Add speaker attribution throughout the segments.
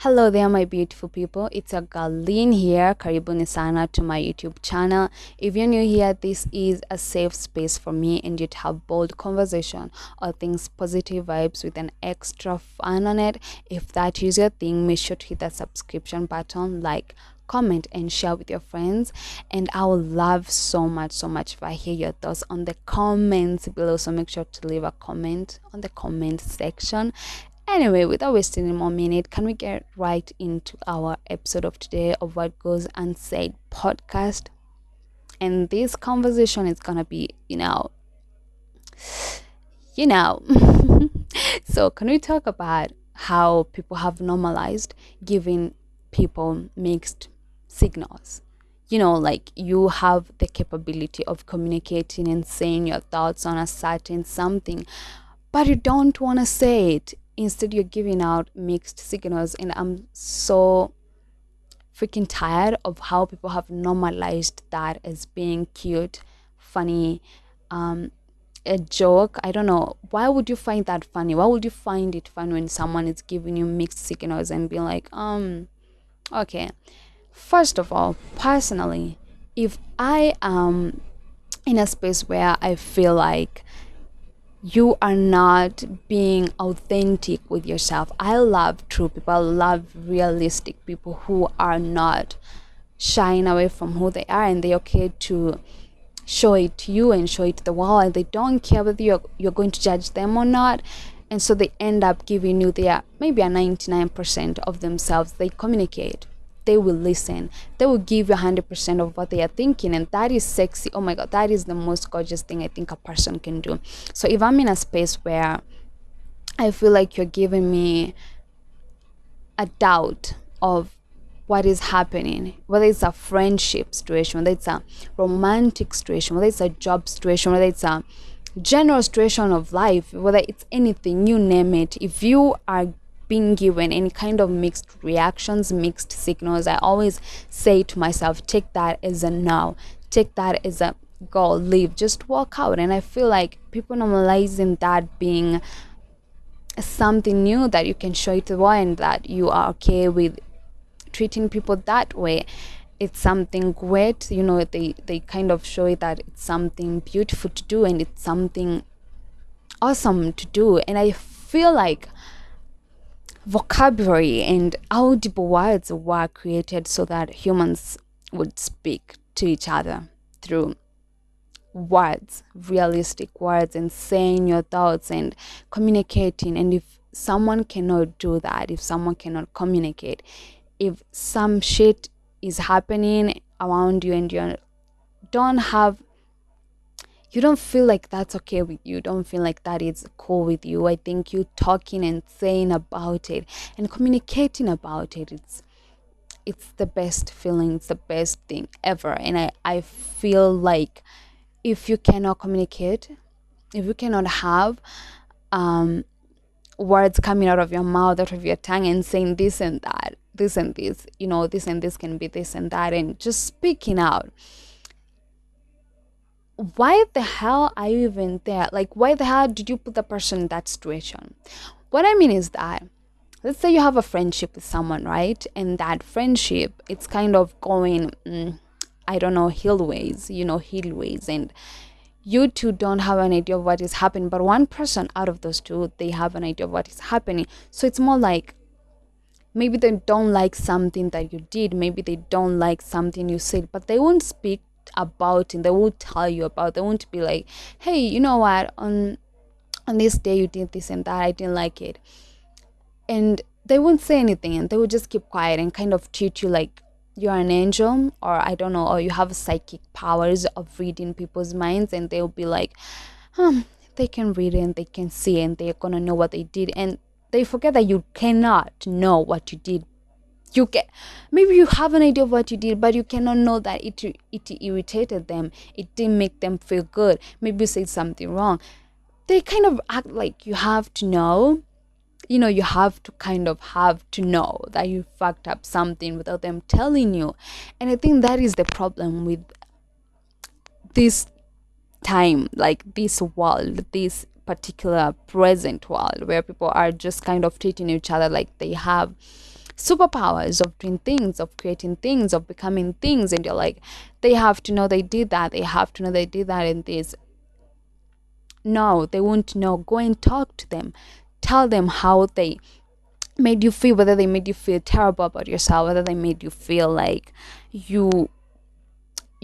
Speaker 1: Hello there, my beautiful people. It's your girl Lynn here. Karibuni sana to my YouTube channel. If you're new here, this is a safe space for me and you to have bold conversation or things positive vibes with an extra fun on it. If that is your thing, make sure to hit that subscription button, like, comment and share with your friends, and I would love so much if I hear your thoughts on the comments below, so make sure to leave a comment on the comment section. Anyway, without wasting any more minute, can we get right into our episode of today of What Goes Unsaid podcast? And this conversation is gonna be, you know. So can we talk about how people have normalized giving people mixed signals? Like you have the capability of communicating and saying your thoughts on a certain something, but you don't want to say it. Instead, you're giving out mixed signals, and I'm so freaking tired of how people have normalized that as being cute, funny, um, a joke. I don't know. Why would you find that funny? Why would you find it fun when someone is giving you mixed signals and being like, okay. First of all, personally, if I am in a space where I feel like you are not being authentic with yourself. I love true people. I love realistic people who are not shying away from who they are, and they're okay to show it to you and show it to the world, and they don't care whether you're going to judge them or not. And so they end up giving you their maybe a 99% of themselves. They communicate, they will listen, they will give you 100% of what they are thinking, and that is sexy. Oh my god, that is the most gorgeous thing I think a person can do. So if I'm in a space where I feel like you're giving me a doubt of what is happening, whether it's a friendship situation, whether it's a romantic situation, whether it's a job situation, whether it's a general situation of life, whether it's anything, you name it, if you are being given any kind of mixed reactions, mixed signals, I always say to myself, take that as a no, take that as a go, leave, just walk out. And I feel like people normalizing that being something new that you can show it to the world, and that you are okay with treating people that way. It's something great, they kind of show it that it's something beautiful to do and it's something awesome to do. And I feel like vocabulary and audible words were created so that humans would speak to each other through words, realistic words, and saying your thoughts and communicating. And if someone cannot do that, if someone cannot communicate, if some shit is happening around you and don't have you don't feel like that's okay with you, don't feel like that is cool with you, I think you talking and saying about it and communicating about it, it's the best feeling, it's the best thing ever. And I feel like if you cannot communicate, if you cannot have words coming out of your mouth, out of your tongue, and saying this and that, this and this, this and this can be this and that, and just speaking out, why the hell are you even there? Like, why the hell did you put the person in that situation? What I mean is that, let's say you have a friendship with someone, right? And that friendship, it's kind of going, I don't know, hillways, hillways, and you two don't have an idea of what is happening, but one person out of those two, they have an idea of what is happening. So it's more like, maybe they don't like something that you did, maybe they don't like something you said, but they won't speak about it, they won't tell you about it. They won't be like, hey, you know what, on this day you did this and that, I didn't like it. And they won't say anything, and they will just keep quiet and kind of treat you like you're an angel, or I don't know, or you have psychic powers of reading people's minds, and they'll be like, they can read it and they can see it and they're gonna know what they did. And they forget that you cannot know what you did. You get, maybe you have an idea of what you did, but you cannot know that it irritated them, it didn't make them feel good, maybe you said something wrong. They kind of act like you have to know, you have to kind of have to know that you fucked up something without them telling you. And I think that is the problem with this time, like this world, this particular present world, where people are just kind of treating each other like they have superpowers of doing things, of creating things, of becoming things, and you're like, they have to know they did that, they have to know they did that, and this. No, they won't know. Go and talk to them. Tell them how they made you feel, whether they made you feel terrible about yourself, whether they made you feel like you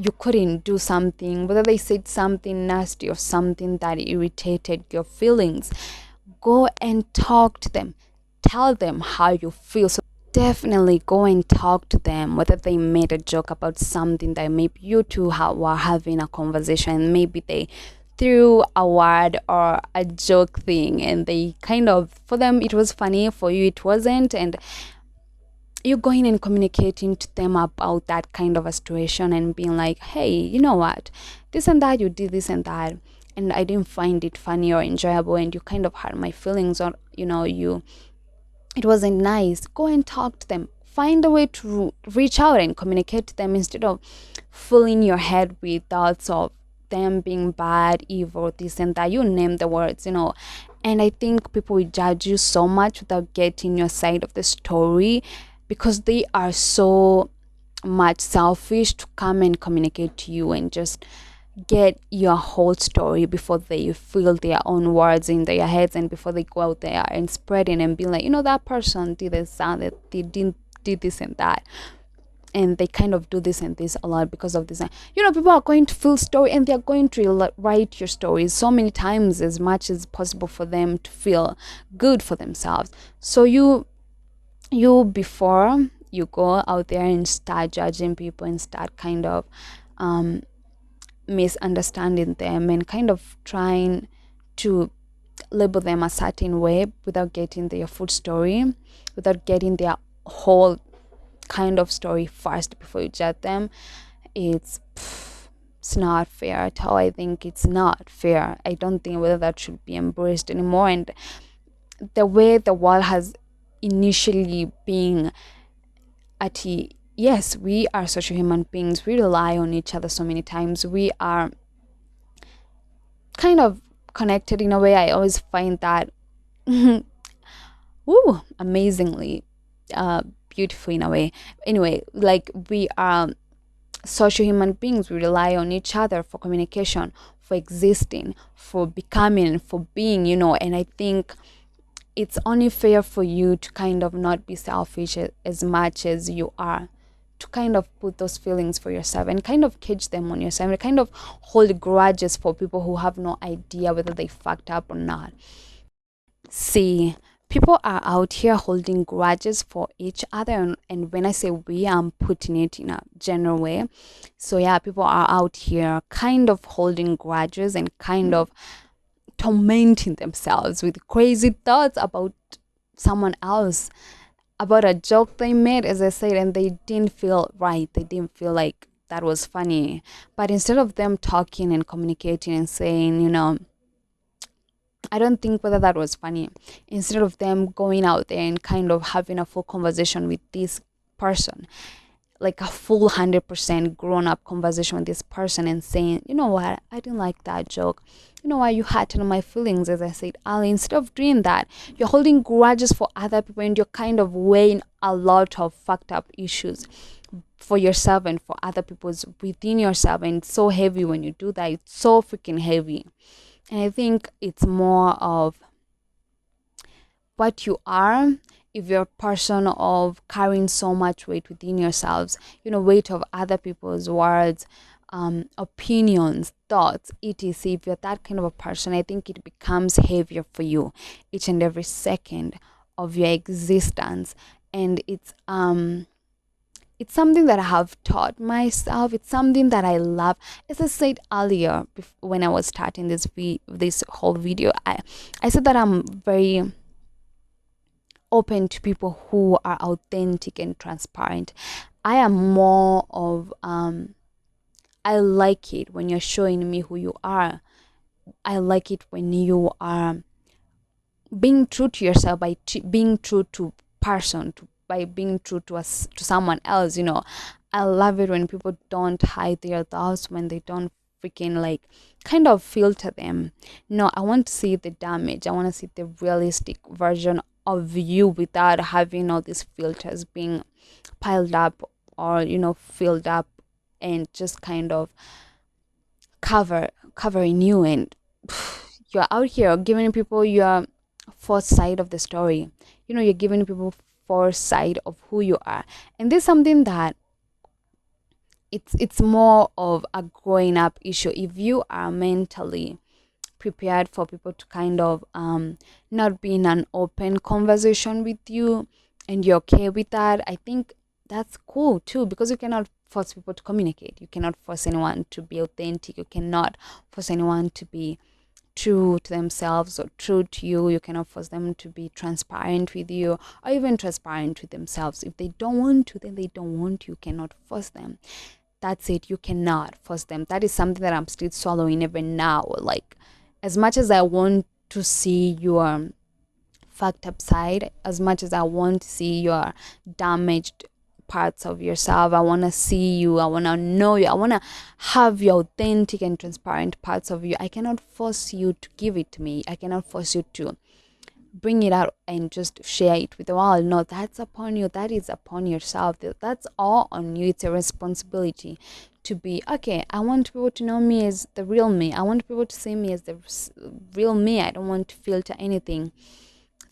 Speaker 1: you couldn't do something, whether they said something nasty or something that irritated your feelings. Go and talk to them. Tell them how you feel. So definitely go and talk to them, whether they made a joke about something that maybe you two were having a conversation, maybe they threw a word or a joke thing and they kind of, for them it was funny, for you it wasn't, and you going and communicating to them about that kind of a situation and being like, hey, you know what, this and that, you did this and that, and I didn't find it funny or enjoyable, and you kind of hurt my feelings, or you it wasn't nice. Go and talk to them. Find a way to reach out and communicate to them, instead of filling your head with thoughts of them being bad, evil, this and that. You name the words. And I think people will judge you so much without getting your side of the story, because they are so much selfish to come and communicate to you and just get your whole story before they feel their own words in their heads, and before they go out there and spreading and being like, that person did this, that they didn't did this and that, and they kind of do this and this a lot because of this. People are going to feel story, and they're going to write your stories so many times, as much as possible, for them to feel good for themselves. So you before you go out there and start judging people and start kind of misunderstanding them and kind of trying to label them a certain way without getting their full story, without getting their whole kind of story first before you judge them, it's not fair at all. I think it's not fair. I don't think whether that should be embraced anymore. And the way the world has initially been yes, we are social human beings. We rely on each other so many times. We are kind of connected in a way. I always find that amazingly beautiful in a way. Anyway, like, we are social human beings. We rely on each other for communication, for existing, for becoming, for being, and I think it's only fair for you to kind of not be selfish as much as you are, to kind of put those feelings for yourself and kind of cage them on yourself, and kind of hold grudges for people who have no idea whether they fucked up or not. See, people are out here holding grudges for each other, and when I say we, I'm putting it in a general way. So yeah, people are out here kind of holding grudges and kind of tormenting themselves with crazy thoughts about someone else, about a joke they made, as I said, and they didn't feel right. They didn't feel like that was funny. But instead of them talking and communicating and saying, I don't think whether that was funny, instead of them going out there and kind of having a full conversation with this person, like a full 100% grown up conversation with this person, and saying, you know what, I didn't like that joke. You know why, you hurt my feelings, as I said earlier. Instead of doing that, you're holding grudges for other people, and you're kind of weighing a lot of fucked up issues for yourself and for other people's within yourself. And it's so heavy when you do that. It's so freaking heavy. And I think it's more of what you are. If you're a person of carrying so much weight within yourselves, weight of other people's words, opinions, thoughts, etc. If you're that kind of a person, I think it becomes heavier for you each and every second of your existence. And it's something that I have taught myself. It's something that I love. As I said earlier, when I was starting this whole video, I said that I'm very open to people who are authentic and transparent. I am more of I like it when you're showing me who you are. I like it when you are being true to yourself, by being true to person, by being true to someone else. I love it when people don't hide their thoughts, when they don't freaking like kind of filter them. No, I want to see the damage. I want to see the realistic version of you without having all these filters being piled up, or filled up, and just kind of covering you, and you're out here giving people your first side of the story. You're giving people first side of who you are. And this is something that it's more of a growing up issue. If you are mentally prepared for people to kind of not be in an open conversation with you, and you're okay with that, I think that's cool too, because you cannot force people to communicate. You cannot force anyone to be authentic. You cannot force anyone to be true to themselves or true to you. You cannot force them to be transparent with you, or even transparent with themselves. If they don't want to, then they don't want to. You cannot force them. That's it. You cannot force them. That is something that I'm still swallowing even now. Like, as much as I want to see your fucked up side, as much as I want to see your damaged parts of yourself, I want to see you, I want to know you, I want to have your authentic and transparent parts of you, I cannot force you to give it to me. I cannot force you to bring it out and just share it with the world. No, that's upon you. That is upon yourself. That's all on you. It's a responsibility to be okay. I want people to know me as the real me. I want people to see me as the real me. I don't want to filter anything.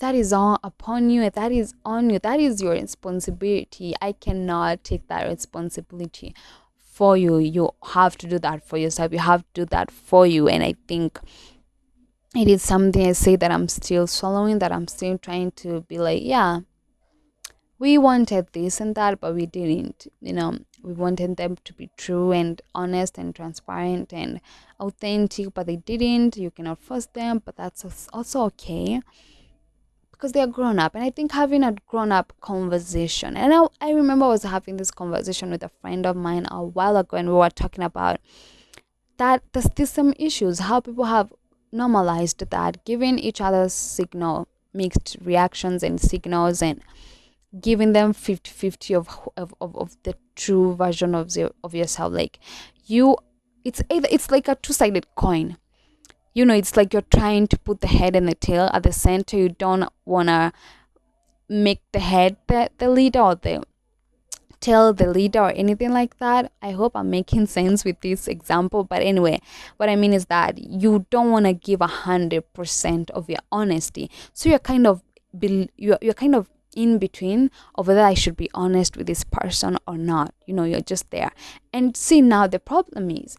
Speaker 1: That is all upon you. That is on you. That is your responsibility. I cannot take that responsibility for you. You have to do that for yourself. You have to do that for you. And I think it is something I say that I'm still swallowing, that I'm still trying to be like, yeah, we wanted this and that, but we didn't. We wanted them to be true and honest and transparent and authentic, but they didn't. You cannot force them, but that's also okay, because they are grown up. And I think having a grown up conversation, and I remember I was having this conversation with a friend of mine a while ago, and we were talking about that there's still some issues, how people have normalized that, giving each other mixed reactions and signals, and giving them 50-50 of the true version of yourself. Like, you it's like a two-sided coin. It's like you're trying to put the head and the tail at the center. You don't want to make the head the leader, or the tail the leader, or anything like that. I hope I'm making sense with this example, but anyway, what I mean is that you don't want to give 100% of your honesty. So you're kind of you're kind of in between of whether I should be honest with this person or not. You're just there. And see, now the problem is,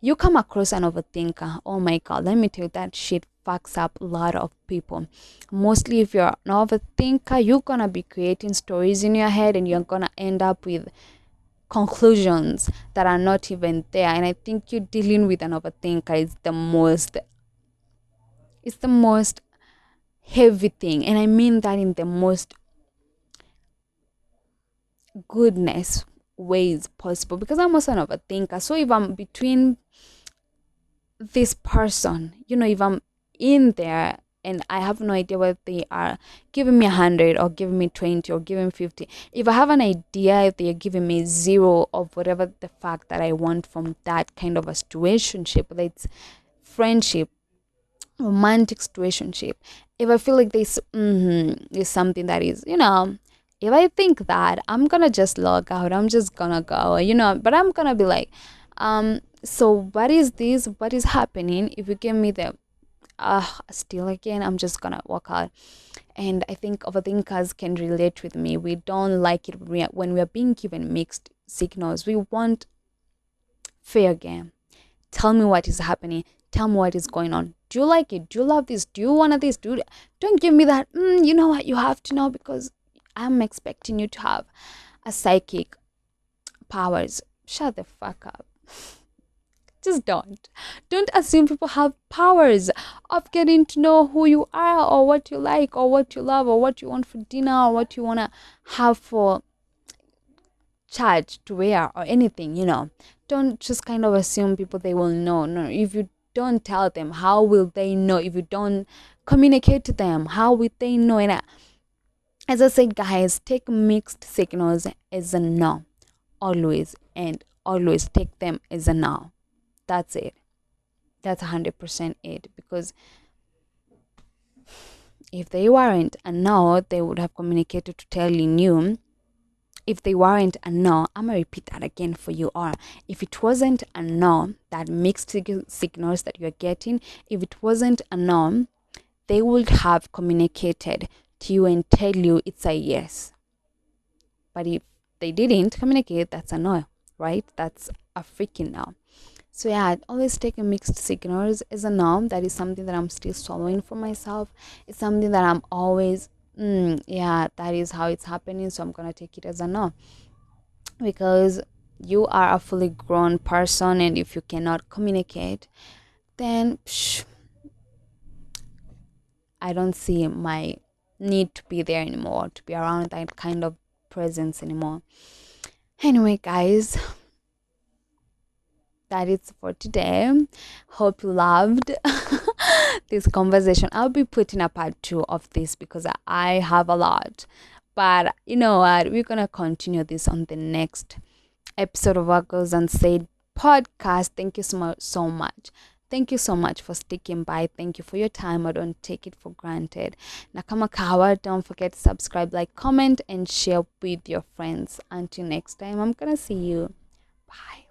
Speaker 1: you come across an overthinker. Oh my god, let me tell you, that shit fucks up a lot of people. Mostly if you're an overthinker, you're gonna be creating stories in your head, and you're gonna end up with conclusions that are not even there. And I think you dealing with an overthinker is the most heavy thing, and I mean that in the most goodness ways possible, because I'm also an overthinker. So if I'm between this person, if I'm in there and I have no idea whether they are giving me 100 or giving me 20 or giving 50, if I have an idea if they are giving me zero of whatever the fact that I want from that kind of a situationship, whether it's friendship, romantic situationship, if I feel like this is something that is, if I think that, I'm gonna just log out, I'm just gonna go, but I'm gonna be like, so what is this, what is happening? If you give me the still again, I'm just gonna walk out. And I think overthinkers can relate with me. We don't like it when we are being given mixed signals. We want fair game. Tell me what is happening. Tell me what is going on. Do you like it? Do you love this? Do you want this? Don't give me that, you know what, you have to know because I'm expecting you to have a psychic powers. Shut the fuck up. Just don't assume people have powers of getting to know who you are, or what you like, or what you love, or what you want for dinner, or what you want to have for charge to wear, or anything. Don't just kind of assume people they will know. No, if you don't tell them, how will they know? If you don't communicate to them, how will they know? And as I said, guys, take mixed signals as a no, always, and always take them as a no. That's it. That's 100% it. Because If they weren't a no, they would have communicated to telling you. If they weren't a no, I'm gonna repeat that again for you. Or if it wasn't a no, that mixed signals that you're getting, if it wasn't a no, they would have communicated to you and tell you it's a yes. But if they didn't communicate, that's a no, right? That's a freaking no. So yeah, always take a mixed signals as a no. That is something that I'm still swallowing for myself. It's something that I'm always, yeah, that is how it's happening. So I'm gonna take it as a no, because you are a fully grown person, and if you cannot communicate, then I don't see my need to be there anymore, to be around that kind of presence anymore. Anyway, guys, that is for today. Hope you loved this conversation. I'll be putting a part 2 of this because I have a lot. But you know what? We're gonna continue this on the next episode of What Goes Unsaid podcast. Thank you so much. Thank you so much for sticking by. Thank you for your time. I don't take it for granted. Nakama kawa, don't forget to subscribe, like, comment, and share with your friends. Until next time, I'm gonna see you. Bye.